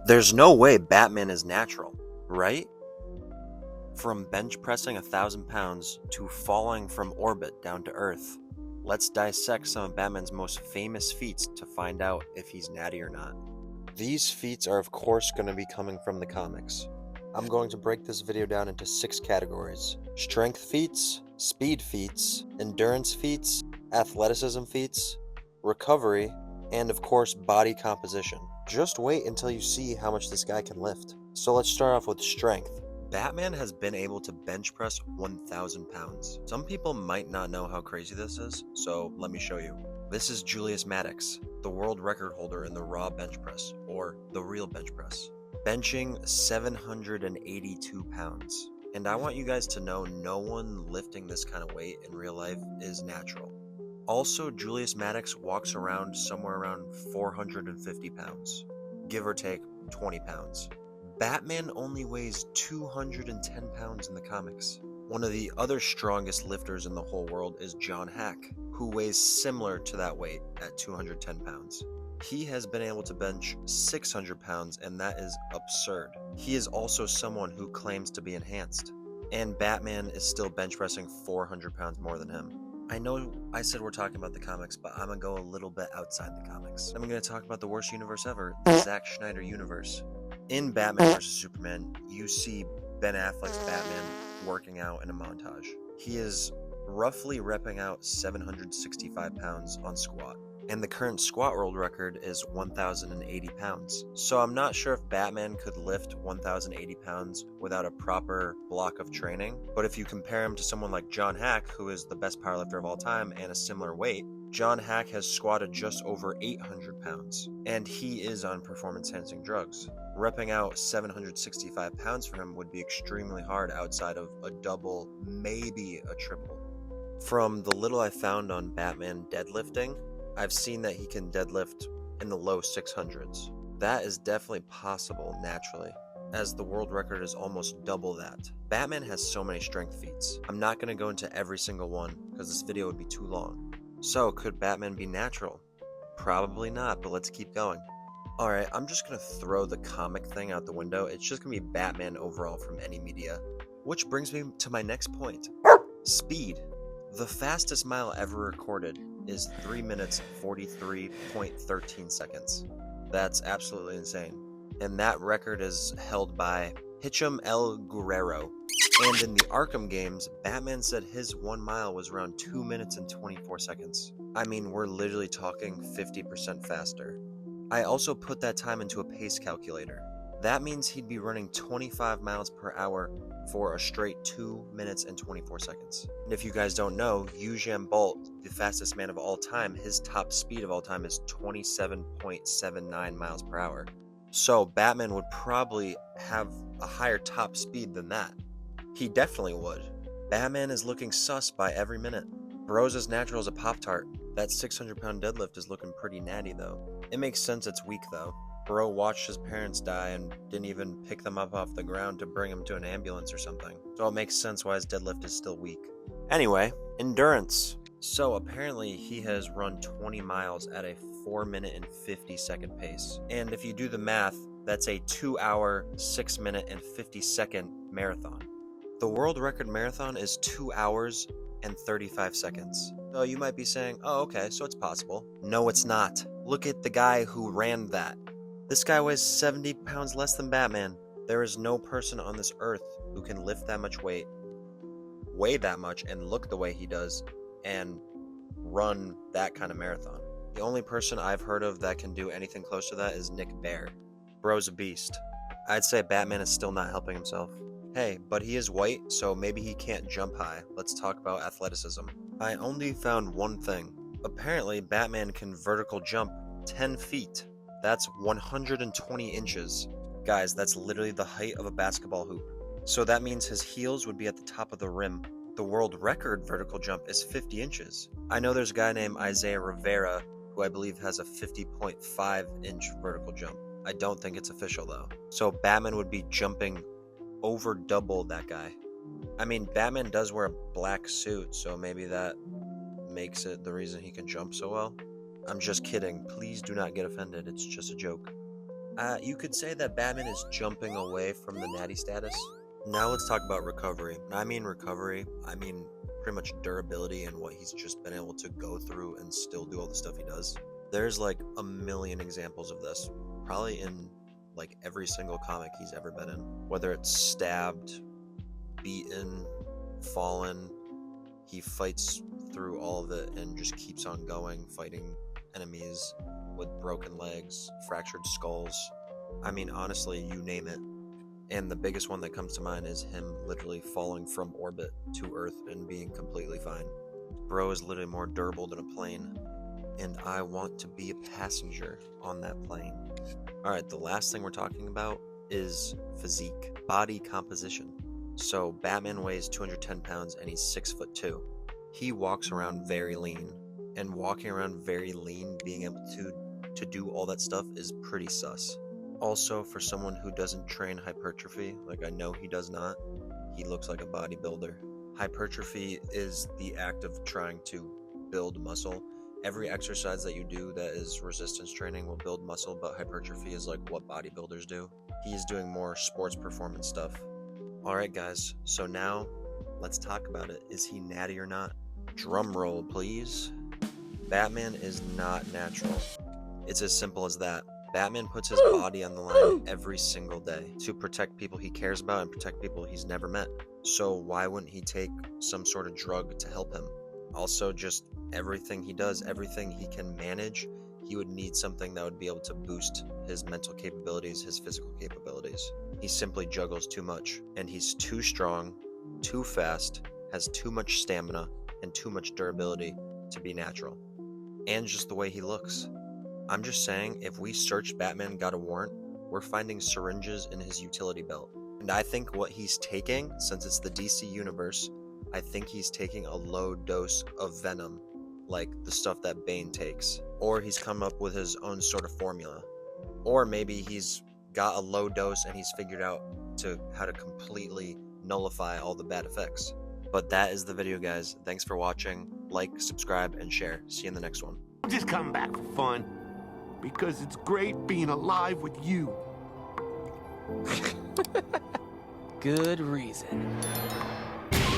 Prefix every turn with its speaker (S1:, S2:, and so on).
S1: There's no way Batman is natural, right? From bench pressing 1,000 pounds to falling from orbit down to Earth, let's dissect some of Batman's most famous feats to find out if he's natty or not. These feats are of course going to be coming from the comics. I'm going to break this video down into 6 categories: strength feats, speed feats, endurance feats, athleticism feats, recovery, and of course body composition. Just wait until you see how much this guy can lift. So let's start off with strength. Batman has been able to bench press 1,000 pounds. Some people might not know how crazy this is, so let me show you. This is Julius Maddox, the world record holder in the raw bench press, or the real bench press, benching 782 pounds. And I want you guys to know no one lifting this kind of weight in real life is natural. Also, Julius Maddox walks around somewhere around 450 pounds, give or take 20 pounds. Batman only weighs 210 pounds in the comics. One of the other strongest lifters in the whole world is John Hack, who weighs similar to that weight at 210 pounds. He has been able to bench 600 pounds, and that is absurd. He is also someone who claims to be enhanced, and Batman is still bench pressing 400 pounds more than him. I know I said we're talking about the comics, but I'm gonna go a little bit outside the comics. I'm gonna talk about the worst universe ever, the Zack Snyder universe. In Batman vs. Superman, you see Ben Affleck's Batman working out in a montage. He is roughly repping out 765 pounds on squat, and the current squat world record is 1,080 pounds. So I'm not sure if Batman could lift 1,080 pounds without a proper block of training, but if you compare him to someone like John Hack, who is the best powerlifter of all time and a similar weight, John Hack has squatted just over 800 pounds, and he is on performance-enhancing drugs. Repping out 765 pounds for him would be extremely hard outside of a double, maybe a triple. From the little I found on Batman deadlifting, I've seen that he can deadlift in the low 600s. That is definitely possible naturally, as the world record is almost double that. Batman has so many strength feats. I'm not going to go into every single one because this video would be too long. So, could Batman be natural? Probably not, but let's keep going. Alright, I'm just going to throw the comic thing out the window. It's just going to be Batman overall from any media. Which brings me to my next point. Speed. The fastest mile ever recorded is 3 minutes 43.13 seconds. That's absolutely insane. And that record is held by Hicham El Guerrero. And in the Arkham games, Batman said his 1 mile was around 2 minutes and 24 seconds. I mean, we're literally talking 50% faster. I also put that time into a pace calculator. That means he'd be running 25 miles per hour for a straight 2 minutes and 24 seconds. And if you guys don't know, Usain Bolt, the fastest man of all time, his top speed of all time is 27.79 miles per hour. So Batman would probably have a higher top speed than that. He definitely would. Batman is looking sus by every minute. Bro's as natural as a Pop-Tart. That 600-pound deadlift is looking pretty natty though. It makes sense it's weak though. Bro watched his parents die and didn't even pick them up off the ground to bring him to an ambulance or something. So it makes sense why his deadlift is still weak. Anyway, endurance. So apparently he has run 20 miles at a 4 minute and 50 second pace. And if you do the math, that's a 2 hour, 6 minute and 50 second marathon. The world record marathon is 2 hours and 35 seconds. So you might be saying, oh okay, so it's possible. No, it's not. Look at the guy who ran that. This guy weighs 70 pounds less than Batman. There is no person on this earth who can lift that much weight, weigh that much, and look the way he does, and run that kind of marathon. The only person I've heard of that can do anything close to that is Nick Bear. Bro's a beast. I'd say Batman is still not helping himself. Hey, but he is white, so maybe he can't jump high. Let's talk about athleticism. I only found one thing. Apparently, Batman can vertical jump 10 feet. That's 120 inches. Guys, that's literally the height of a basketball hoop. So that means his heels would be at the top of the rim. The world record vertical jump is 50 inches. I know there's a guy named Isaiah Rivera, who I believe has a 50.5 inch vertical jump. I don't think it's official though. So Batman would be jumping over double that guy. I mean, Batman does wear a black suit, so maybe that makes it the reason he can jump so well. I'm just kidding. Please do not get offended. It's just a joke. You could say that Batman is jumping away from the natty status. Now let's talk about recovery. I mean pretty much durability and what he's just been able to go through and still do all the stuff he does. There's like a million examples of this, probably in like every single comic he's ever been in. Whether it's stabbed, beaten, fallen, he fights through all of it and just keeps on going, fighting enemies with broken legs, fractured skulls. I mean, honestly, you name it. And the biggest one that comes to mind is him literally falling from orbit to Earth and being completely fine. Bro is literally more durable than a plane, and I want to be a passenger on that plane. Alright, the last thing we're talking about is physique, body composition. So Batman weighs 210 pounds and he's 6'2". He walks around very lean, and walking around very lean, being able to do all that stuff is pretty sus. Also, for someone who doesn't train hypertrophy, like I know he does not, he looks like a bodybuilder. Hypertrophy is the act of trying to build muscle. Every exercise that you do that is resistance training will build muscle, but hypertrophy is like what bodybuilders do. He's doing more sports performance stuff. Alright guys, so now let's talk about it. Is he natty or not? Drum roll, please. Batman is not natural. It's as simple as that. Batman puts his body on the line every single day to protect people he cares about and protect people he's never met. So why wouldn't he take some sort of drug to help him? Also, just everything he does, everything he can manage, he would need something that would be able to boost his mental capabilities, his physical capabilities. He simply juggles too much, and he's too strong, too fast, has too much stamina, and too much durability to be natural. And just the way he looks. I'm just saying, if we search Batman Got a Warrant, we're finding syringes in his utility belt. And I think what he's taking, since it's the DC universe, I think he's taking a low dose of venom, like the stuff that Bane takes. Or he's come up with his own sort of formula. Or maybe he's got a low dose and he's figured out how to completely nullify all the bad effects. But that is the video, guys. Thanks for watching. Like, subscribe, and share. See you in the next one.
S2: Just come back for fun. Because it's great being alive with you.
S3: Good reason.